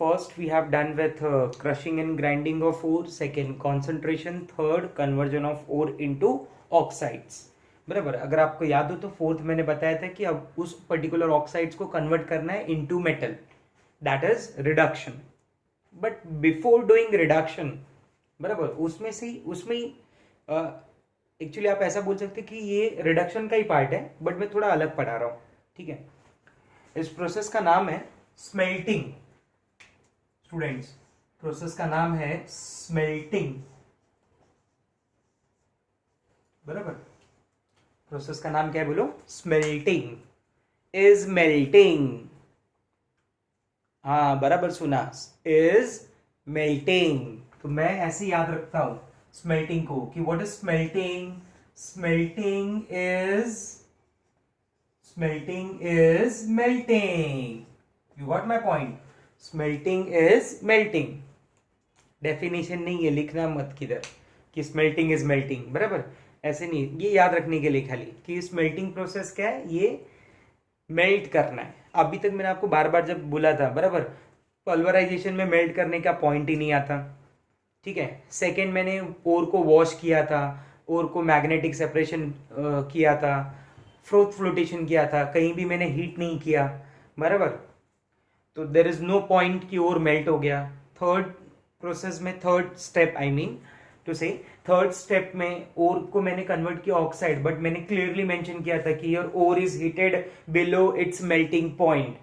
First, we have done with crushing and grinding of ore. Second, concentration. Third, conversion of ore into oxides. बराबर. अगर आपको याद हो तो फोर्थ मैंने बताया था कि अब उस पर्टिकुलर ऑक्साइड्स को कन्वर्ट करना है into metal, that is reduction. But before doing reduction, बराबर, उसमें एक्चुअली आप ऐसा बोल सकते कि ये रिडक्शन का ही पार्ट है, बट मैं थोड़ा अलग पढ़ा रहा हूँ. ठीक है. इस प्रोसेस का नाम है स्मेल्टिंग. स्टूडेंट्स, प्रोसेस का नाम है स्मेल्टिंग. बराबर. प्रोसेस का नाम क्या है बोलो? स्मेल्टिंग. Is melting. हाँ, बराबर सुना. Is melting. तो मैं ऐसे याद रखता हूं स्मेल्टिंग को कि what is smelting. Smelting is melting. You got my point. Smelting is melting. Definition नहीं है, लिखना मत किधर कि स्मेल्टिंग इज मेल्टिंग. बराबर, ऐसे नहीं. ये याद रखने के लिए खाली कि स्मेल्टिंग प्रोसेस क्या है, ये मेल्ट करना है. अभी तक मैंने आपको बार बार जब बोला था, बराबर, पल्वराइजेशन में मेल्ट करने का पॉइंट ही नहीं आता. ठीक है. सेकेंड, मैंने ओर को वॉश किया था, ओर को मैग्नेटिक सेपरेशन किया था, फ्लोटेशन किया था, कहीं भी मैंने हीट नहीं किया. बराबर. तो देर इज नो पॉइंट कि ओर मेल्ट हो गया. थर्ड प्रोसेस में, third step I mean to say, third step में ओर को मैंने कन्वर्ट किया ऑक्साइड, बट मैंने क्लियरली मेंशन किया था कि your ore is heated below its melting point.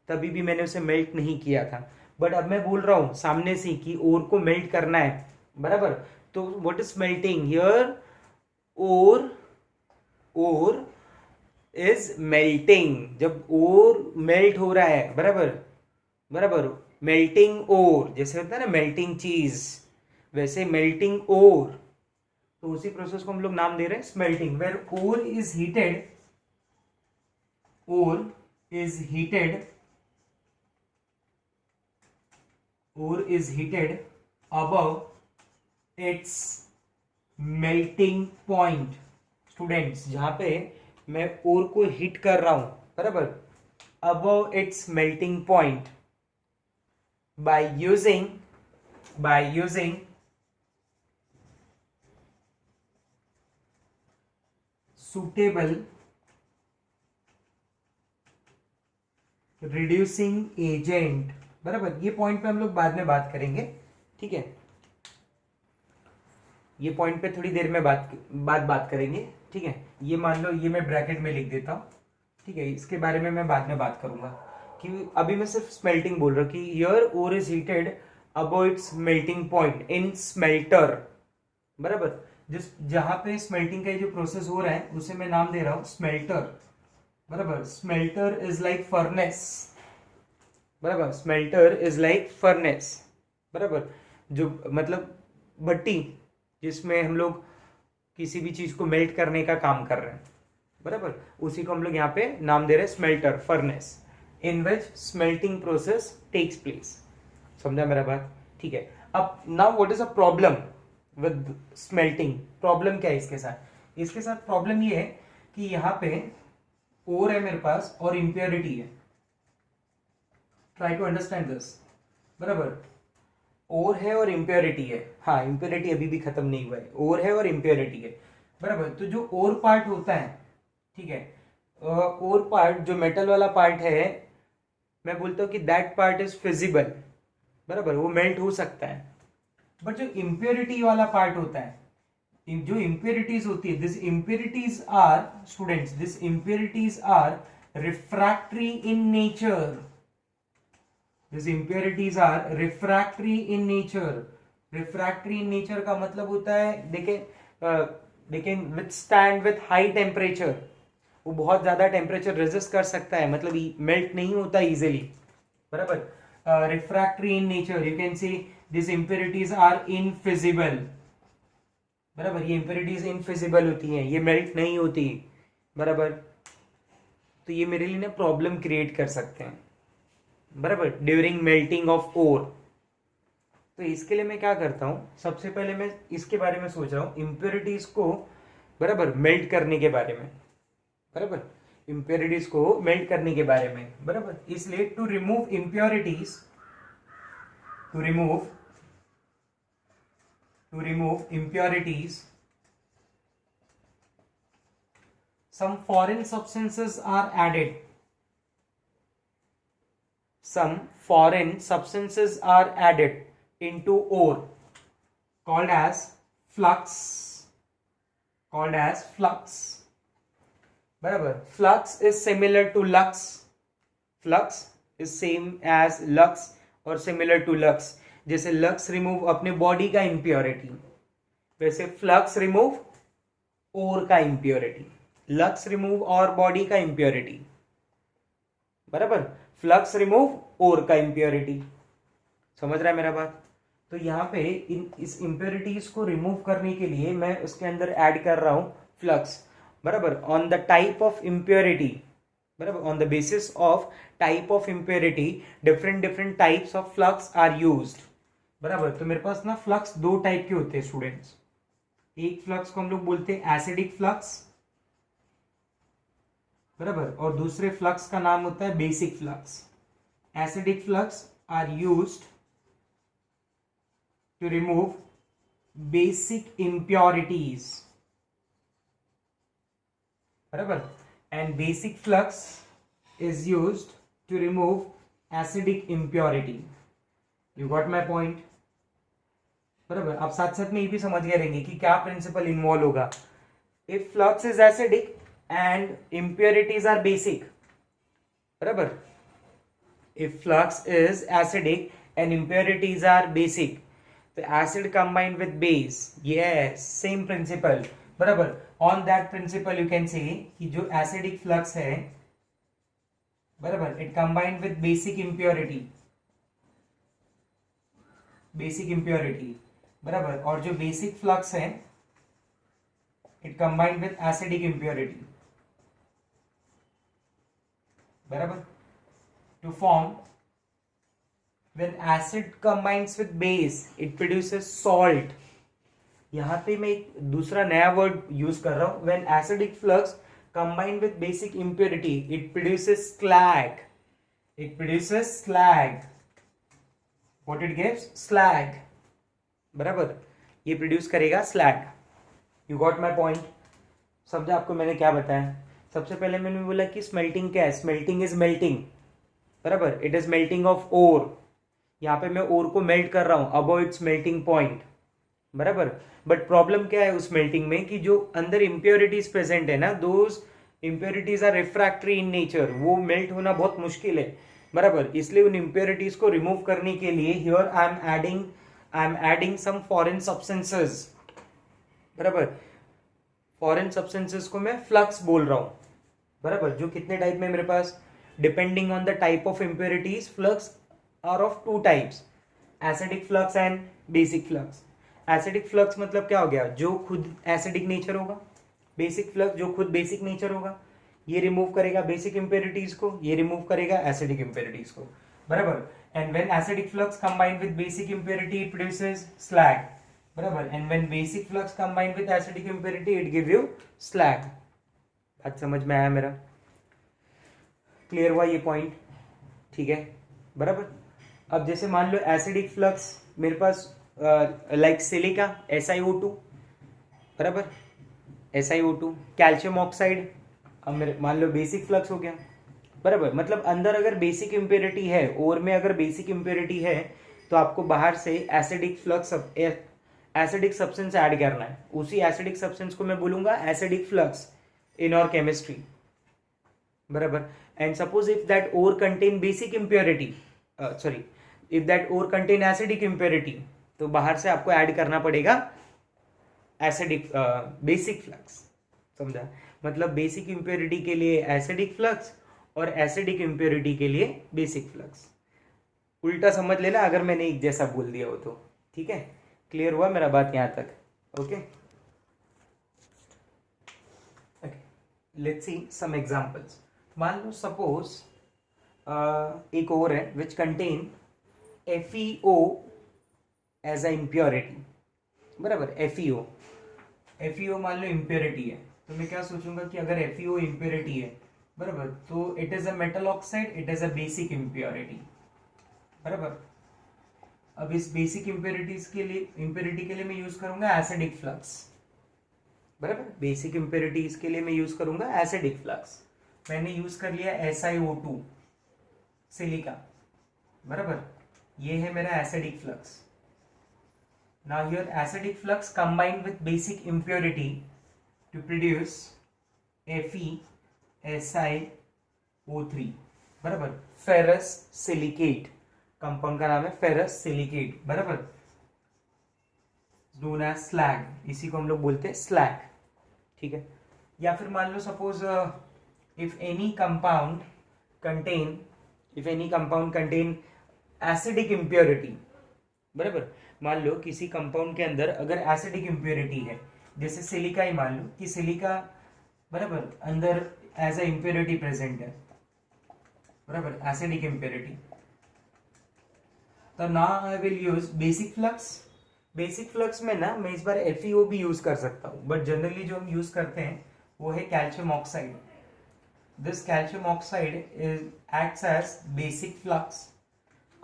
तभी भी मैंने उसे मेल्ट नहीं किया था. बट अब मैं बोल रहा हूं सामने से कि ओर को मेल्ट करना है. बराबर. तो what is melting here? Ore is melting. जब ओर मेल्ट हो रहा है, बराबर, मेल्टिंग ओर जैसे होता है ना मेल्टिंग चीज, वैसे मेल्टिंग ओर. तो उसी प्रोसेस को हम लोग नाम दे रहे हैं smelting. Where ore is heated above its melting point. Students, जहां पे मैं ओर को हीट कर रहा हूं, बराबर, above its melting point, by using suitable reducing agent. बराबर. ये पॉइंट पे हम लोग बाद में बात करेंगे. ठीक है. ये पॉइंट पे थोड़ी देर में बात करेंगे. ठीक है. ये मान लो, ये मैं ब्रैकेट में लिख देता हूं. ठीक है. इसके बारे में मैं बाद में बात करूंगा कि अभी मैं सिर्फ स्मेल्टिंग बोल रहा हूं कि here ore is heated above its melting point in smelter. बराबर. जहां पे स्मेल्टिंग का जो प्रोसेस हो रहा है उसे मैं नाम दे रहा हूं स्मेल्टर. बराबर. Smelter is like furnace. बराबर. Smelter is like furnace. बराबर. जो मतलब भट्टी जिसमें हम लोग किसी भी चीज को मेल्ट करने का काम कर रहे हैं. बराबर. उसी को हम लोग यहाँ पे नाम दे रहे हैं स्मेल्टर, फर्नेस, इन विच स्मेल्टिंग प्रोसेस टेक्स प्लेस. समझा मेरा बात? ठीक है. अब now what is a problem with smelting? Problem क्या है इसके साथ? इसके साथ प्रॉब्लम ये है कि यहाँ पे ओर है मेरे पास और इंप्योरिटी है. Try to understand this. बराबर. ओर है और इंप्योरिटी है. हाँ, इंप्योरिटी अभी भी खत्म नहीं हुआ है. ओर है और इंप्योरिटी है. बराबर. तो जो ओर पार्ट होता है, ठीक है, ओर पार्ट जो मेटल वाला पार्ट है, मैं बोलता हूं कि दैट पार्ट इज फिजिबल. बराबर. वो मेल्ट हो सकता है. बट जो इंप्योरिटी वाला पार्ट होता है, जो इंप्योरिटीज होती है, this impurities are, students, this impurities are refractory in nature. These impurities are refractory in nature. Refractory in nature का मतलब होता है they can withstand with high temperature. वो बहुत ज्यादा टेम्परेचर रेजिस्ट कर सकता है, मतलब मेल्ट नहीं होता इजिली. बराबर. refractory in nature, you can say these impurities are invisible. बराबर. ये impurities invisible होती हैं, ये मेल्ट नहीं होती. बराबर. तो ये मेरे लिए ना प्रॉब्लम क्रिएट कर सकते हैं. बराबर. During melting of ore. तो इसके लिए मैं क्या करता हूं, सबसे पहले मैं इसके बारे में सोच रहा हूं, इंप्योरिटीज को, बराबर, मेल्ट करने के बारे में. बराबर. इंप्योरिटीज को मेल्ट करने के बारे में. बराबर. इसलिए to remove impurities to remove impurities, some foreign substances are added. Some foreign substances are added into ore called as flux. बराबर. Flux is similar to lux. Flux is same as lux और similar to lux. जैसे lux remove अपने body का impurity, वैसे flux remove ओर का impurity. Lux remove और body का impurity, बराबर. फ्लक्स रिमूव ओर का इम्प्योरिटी. समझ रहा है मेरा बात? तो यहाँ पे इस इम्प्योरिटीज को रिमूव करने के लिए मैं उसके अंदर ऐड कर रहा हूं फ्लक्स, बराबर. On the type of impurity, बराबर, on the basis of type of impurity different types of flux are used, बराबर. तो मेरे पास ना फ्लक्स दो टाइप के होते हैं स्टूडेंट्स. एक फ्लक्स को हम लोग बोलते हैं एसिडिक फ्लक्स, बराबर, और दूसरे फ्लक्स का नाम होता है basic flux. Acidic flux are used to remove basic impurities, बराबर, and basic flux is used to remove acidic impurity. You got my point, बराबर. आप साथ साथ में ये भी समझ गए रहेंगे कि क्या प्रिंसिपल इन्वॉल्व होगा. If flux is acidic and impurities are basic, बराबर. If flux is acidic and impurities are basic, तो acid combined with base, yes, same principle, बराबर. On that principle you can say कि जो acidic flux है, बराबर, it combined with basic impurity, बराबर. और जो बेसिक फ्लक्स है it combined with acidic impurity, बराबर. To form when acid combines with base it produces salt. यहां पे मैं एक दूसरा नया वर्ड यूज कर रहा हूं. When acidic flux combined with basic impurity it produces slag. What it gives? slag, बराबर. ये प्रोड्यूस करेगा slag. You got my point. समझा आपको मैंने क्या बताया? सबसे पहले मैंने बोला कि स्मेल्टिंग क्या है. स्मेल्टिंग इज मेल्टिंग, बराबर. It is melting of ore. यहाँ पे मैं ओर को मेल्ट कर रहा हूं अबव इट्स मेल्टिंग पॉइंट, बराबर. बट प्रॉब्लम क्या है उस मेल्टिंग में कि जो अंदर इम्प्योरिटीज प्रेजेंट है ना, those impurities are refractory in nature. वो मेल्ट होना बहुत मुश्किल है, बराबर. इसलिए उन इम्प्योरिटीज को रिमूव करने के लिए here I am adding some foreign substances, बराबर. फॉरेन सब्सटेंसेस को मैं फ्लक्स बोल रहा हूं, बराबर. जो कितने टाइप में मेरे पास, depending on the type of impurities, flux are of two types, acidic flux and basic flux. Acidic flux मतलब क्या हो गया? जो खुद एसिडिक नेचर होगा. बेसिक फ्लक्स जो खुद बेसिक नेचर होगा. ये रिमूव करेगा बेसिक इम्प्योरिटीज को, ये रिमूव करेगा एसिडिक इम्प्योरिटीज को, बराबर. And when acidic flux combined with basic impurity it produces slag, बराबर. And when basic flux combined with acidic impurity it give you slag. बात समझ में आया मेरा? क्लियर हुआ ये पॉइंट? ठीक है, बराबर. अब जैसे मान लो एसिडिक फ्लक्स मेरे पास लाइक सिलिका SiO2, बराबर. SiO2, कैल्शियम ऑक्साइड, अब मेरे मान लो बेसिक फ्लक्स हो गया, बराबर. मतलब अंदर अगर बेसिक इम्प्योरिटी है, और में अगर बेसिक इम्प्योरिटी है, तो आपको बाहर से एसिडिक सब्सटेंस ऐड करना है. उसी एसिडिक सब्सटेंस को मैं बोलूंगा एसिडिक फ्लक्स इन और केमिस्ट्री, बराबर. And suppose if that ore contain basic impurity, if that ore contain acidic impurity, तो बाहर से आपको ऐड करना पड़ेगा एसिडिक बेसिक फ्लक्स. समझा? मतलब बेसिक इम्प्योरिटी के लिए एसिडिक फ्लक्स और एसिडिक इम्प्योरिटी के लिए बेसिक फ्लक्स. उल्टा समझ लेना अगर मैंने एक जैसा बोल दिया हो तो. ठीक है, क्लियर हुआ मेरा बात यहां तक? Okay, let's see some examples. मान लो सपोज एक और है which contain FeO as a impurity, बराबर. FeO मान लो इम्प्योरिटी है, तो मैं क्या सोचूंगा कि अगर FeO इम्प्योरिटी है, बराबर, तो it is a metal oxide, it is a basic impurity, बराबर. अब इस बेसिक इम्प्योरिटी के लिए मैं यूज करूंगा एसिडिक फ्लक्स, बराबर। बेसिक इम्प्योरिटीज के लिए मैं यूज करूंगा एसिडिक फ्लक्स। मैंने यूज कर लिया SiO2 सिलिका, बराबर। ये है मेरा acidic flux. Now here acidic flux combined with basic impurity to produce FeSiO3, बराबर। फेरस सिलिकेट, कंपाउंड का नाम है फेरस सिलिकेट, बराबर। नोन एज स्लैग, इसी को हम लोग बोलते हैं स्लैग, ठीक है। या फिर मान लो suppose if any compound contain acidic impurity, बराबर। मान लो किसी कंपाउंड के अंदर अगर एसिडिक इम्प्योरिटी है, जैसे सिलिका ही मान लो कि सिलिका, बराबर, अंदर एज ए इम्प्योरिटी प्रेजेंट है, बराबर, एसिडिक इम्प्योरिटी। तो now I will use basic flux. Basic flux में ना मैं इस बार FeO भी यूज कर सकता हूं, बट जनरली जो हम यूज करते हैं वो है calcium oxide. This calcium oxide acts as basic flux.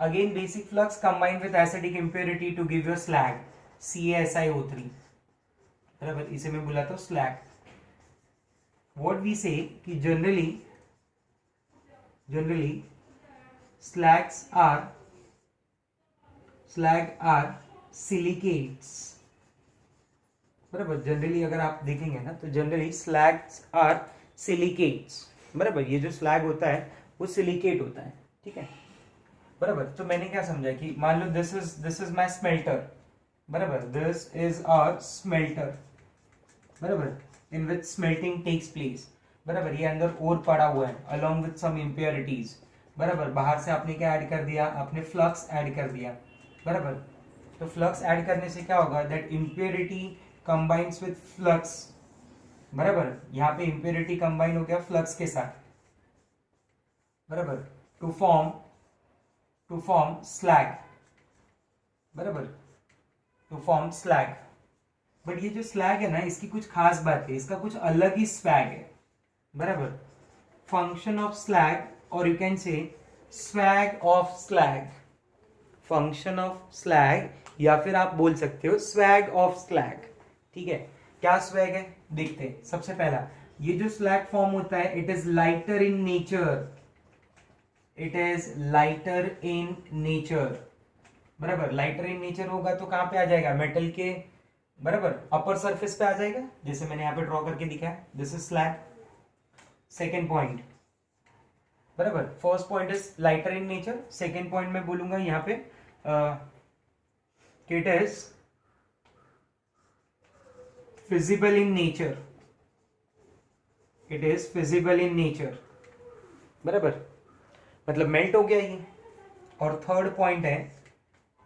Again basic flux combined with acidic impurity to give you a slag, CaSiO3, बराबर। इसे मैं बुलाता हूँ slag. What we say कि generally slags are silicates, बराबर। जनरली अगर आप देखेंगे ना तो जनरली स्लैग्स आर सिलिकेट्स, बराबर। ये जो स्लैग होता है वो सिलिकेट होता है, ठीक है, बराबर। तो मैंने क्या समझा कि मान लो दिस इज माय स्मेल्टर, बराबर। दिस इज आवर स्मेल्टर, बराबर, इन विच स्मेल्टिंग टेक्स प्लेस, बराबर। ये अंदर ओर पड़ा हुआ है अलोंग विथ सम इम्प्योरिटीज, बराबर। बाहर से आपने क्या ऐड कर दिया, आपने फ्लक्स ऐड कर दिया, बराबर। तो फ्लक्स ऐड करने से क्या होगा, that impurity combines with flux, बराबर। यहाँ पे इम्प्योरिटी कंबाइन हो गया फ्लक्स के साथ, बराबर, टू फॉर्म स्लैग, बराबर, टू फॉर्म स्लैग। बट ये जो स्लैग है ना, इसकी कुछ खास बात है, इसका कुछ अलग ही स्वैग है, बराबर। फंक्शन ऑफ स्लैग, और यू कैन से swag of slag, function of slag, या फिर आप बोल सकते हो स्वैग ऑफ स्लैग, ठीक है। क्या स्वैग है देखते हैं। सबसे पहला, ये जो स्लैग फॉर्म होता है, it is lighter in nature, it is lighter in nature, बराबर। लाइटर इन नेचर होगा तो कहां पे आ जाएगा, मेटल के, बराबर, अपर सरफेस पे आ जाएगा, जैसे मैंने यहां पे ड्रॉ करके दिखाया, this is slag. Second point, बराबर। First point is lighter in nature, second point में बोलूंगा यहां पे it is fusible in nature, it is fusible in nature, बराबर, मतलब मेल्ट हो गया ये। और थर्ड पॉइंट है,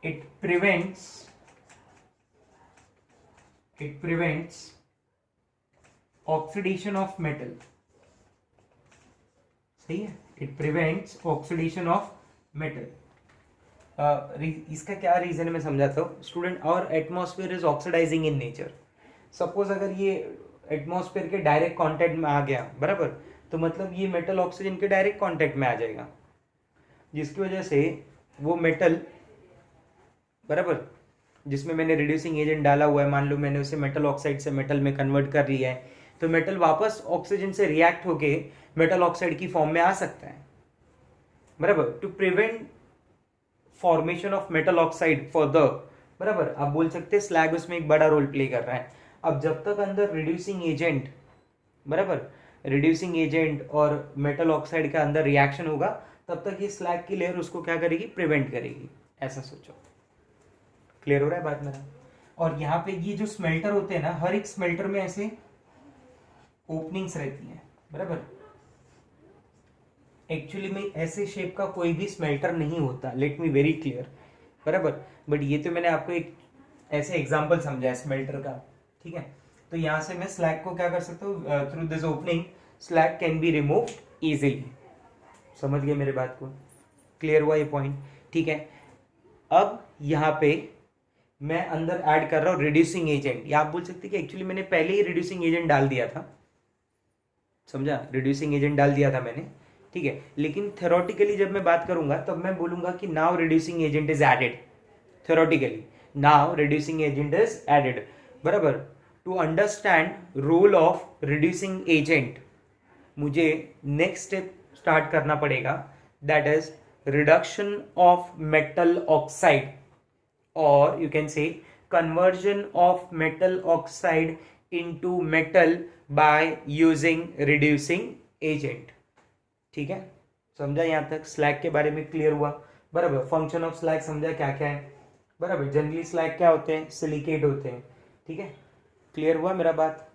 it prevents oxidation of metal, सही है, it prevents oxidation of metal. इसका क्या रीजन है मैं समझाता हूं स्टूडेंट। और atmosphere is oxidising in nature. Suppose अगर ये एटमॉस्फेयर के डायरेक्ट कांटेक्ट में आ गया, बराबर, तो मतलब ये मेटल ऑक्सीजन के डायरेक्ट कांटेक्ट में आ जाएगा, जिसकी वजह से वो मेटल, बराबर, जिसमें मैंने रिड्यूसिंग एजेंट डाला हुआ है, मान लो मैंने उसे मेटल ऑक्साइड से मेटल में कन्वर्ट कर लिया है, तो मेटल वापस ऑक्सीजन से रिएक्ट होके मेटल ऑक्साइड की फॉर्म में आ सकता है, बराबर। To prevent formation of metal oxide further, बराबर, आप बोल सकते हैं स्लैग उसमें एक बड़ा रोल प्ले कर रहा है। अब जब तक अंदर रिड्यूसिंग एजेंट, बराबर, रिड्यूसिंग एजेंट और मेटल ऑक्साइड का अंदर रिएक्शन होगा, तब तक ये स्लैग की लेयर उसको क्या करेगी, प्रिवेंट करेगी, ऐसा सोचो। क्लियर हो रहा है बात मेरा। और यहाँ पे ये जो स्मेल्टर होते हैं ना, हर एक स्मेल्टर में ऐसे ओपनिंग्स रहती हैं, बराबर। एक्चुअली में ऐसे शेप का कोई भी स्मेल्टर नहीं होता, लेट मी वेरी क्लियर, बराबर। बट ये तो मैंने आपको एक ऐसे एग्जांपल समझाया स्मेल्टर का, ठीक है। तो यहां से मैं स्लैग को क्या कर सकता हूँ, through this opening slag can be remove easily. समझ गए मेरे बात को, क्लियर हुआ ये पॉइंट, ठीक है। अब यहाँ पे मैं अंदर ऐड कर रहा हूँ रिड्यूसिंग एजेंट, या आप बोल सकते कि एक्चुअली मैंने पहले ही रिड्यूसिंग एजेंट डाल दिया था, समझा, रिड्यूसिंग एजेंट डाल दिया था मैंने, ठीक है। लेकिन थ्योरेटिकली जब मैं बात करूंगा तब मैं बोलूंगा कि now reducing agent is added, theoretically. Now reducing agent is added. बराबर. To understand role of reducing agent, मुझे next step start करना पड़ेगा, that is reduction of metal oxide, or you can say conversion of metal oxide into metal by using reducing agent. ठीक है, समझा यहाँ तक? Slag के बारे में क्लियर हुआ? बराबर. फंक्शन ऑफ स्लैग समझा क्या क्या है? बराबर. जनरली स्लैग क्या होते हैं? सिलिकेट होते हैं. ठीक है, क्लियर हुआ मेरा बात?